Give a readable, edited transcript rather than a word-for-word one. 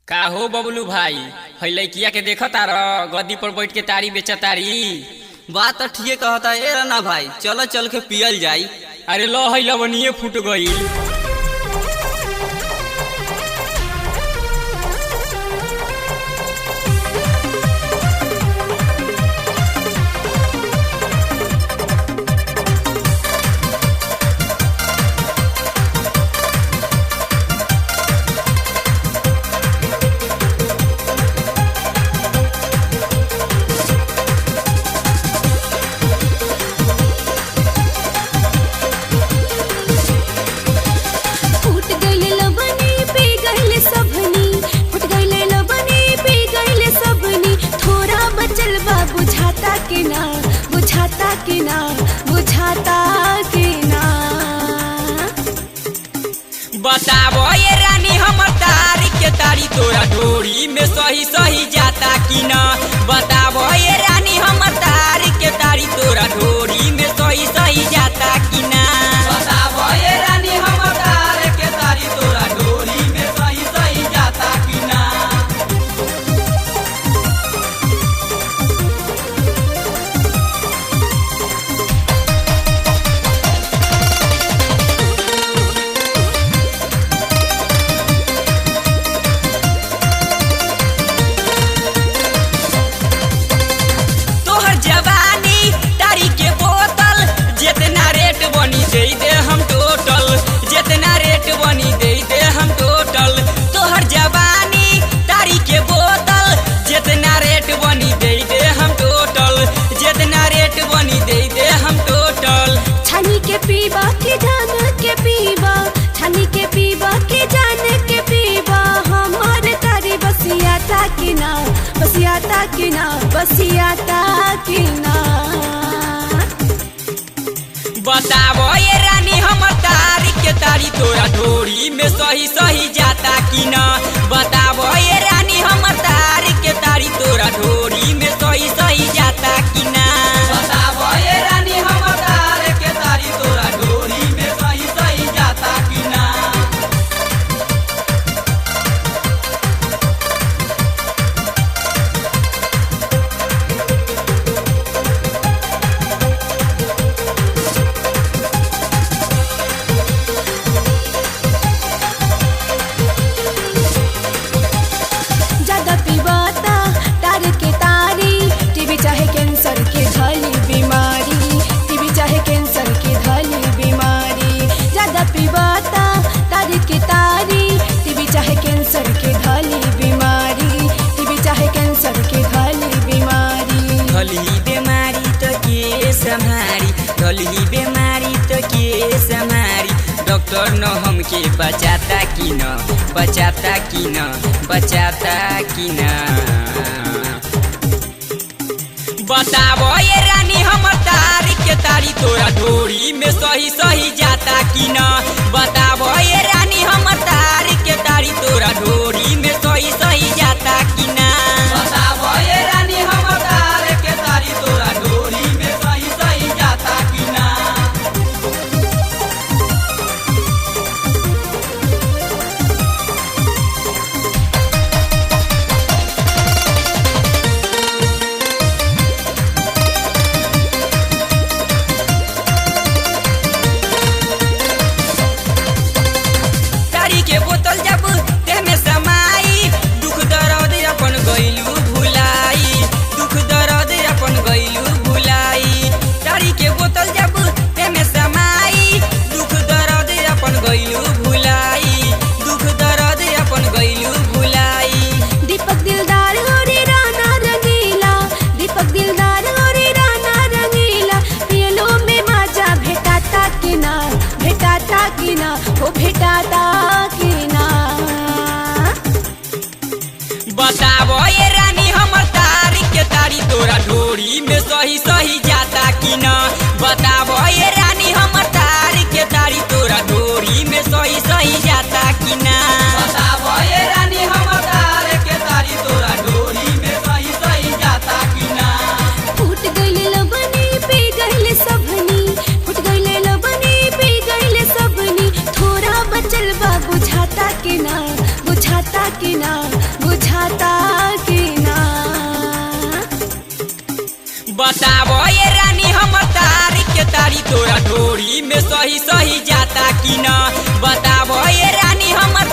का हो बबलू भाई, है लड़किया के देखा तार गद्दी पर बैठ के तारी बेचतारी। बात तो ठीक कहता है राना भाई, चलो चल के पियल जाई। अरे लो है लवनिए फूट गई। बताबो ये रानी हमर तारी के तारी तोरा ढोरी में सही सही जाता कि ना। बताबो ये रानी हमर तारी के तारी तोरा ढोरी में सही सही जाता कि ना। बताबो ये रानी हमर तारी के तारी तोरा ढोरी में सही सही जाता कि ना। पीबा के जान के पीबा, छानी के पीबा के जान के पीबा। हमारे तारी बसियाता कि ना, बसियाता कि ना, बसियाता कि ना। बताबो ये रानी हमर तारी के तारी तोरा ढोरी में सही सही जाता कि ना। बताबो ये रानी हमर तारी के तारी तोरा ढोरी में सही सही जाता कि ना। बताबो ये रानी हमर तारी के तारी तोरा ढोरी में सही सही जाता कि ना। ज्यादा पीबाता तार के तारी, टीबी चाहे कैंसर के धली बीमारी, टीबी चाहे कैंसर के धली बीमारी। ज्यादा पीबाता तार के तारी, टीबी चाहे कैंसर के धली बीमारी, टीबी चाहे कैंसर के धली बीमारी। धली बीमारी तो के संहारी, धली बीमारी तो के संहारी। डॉक्टर न हमके बचाता कि न, बचाता कि न, बचाता कि न। बताबो ये रानी हमर तारी के तारी तोरा ढोरी में सही सही जाता कि न। बताबो ये रानी हमर तारी के तारी तोरा ढोरी में सही सही जाता कि ना। बताबो ये रानी हमर तारी के तारी तोरा ढोरी में सही सही जाता कि ना। तारी के बोतल जब देह में समाई, दुख दर्द अपन गइलू भुलाई, दुख दर्द अपन गइलू भुलाई। तारी के बोतल जब देह में समाई, दुख दर्द अपन गइलू भुलाई, दुख दर्द अपन गइलू भुलाई। दीपक दिलदार हो रे राना रंगीला, दीपक दिलदार हो रे राना रंगीला। पियलो में माजा भेटाता कि ना, भेटाता कि ना, हो भेटाता कि ना। बताबो ये रानी हमर तारी के तारी तोरा ढोरी में सही सही जाता कि ना। बताबो ये रानी हमर तारी के तारी तोरा ढोरी में सही सही जाता कि ना। बताबो ये रानी हमर तारी के तारी तोरा ढोरी में सही सही जाता कि ना। फूट गइले लबनी पी गइले सबनी, फूट गइले लबनी पी गइले सबनी। थोड़ा बचल बा बुझाता कि ना, बुझाता कि ना। जाता कि ना। बताबो ये रानी हमर तारी के तारी तोरा ढोरी में सही सही जाता कि न। बताबो ये रानी हमर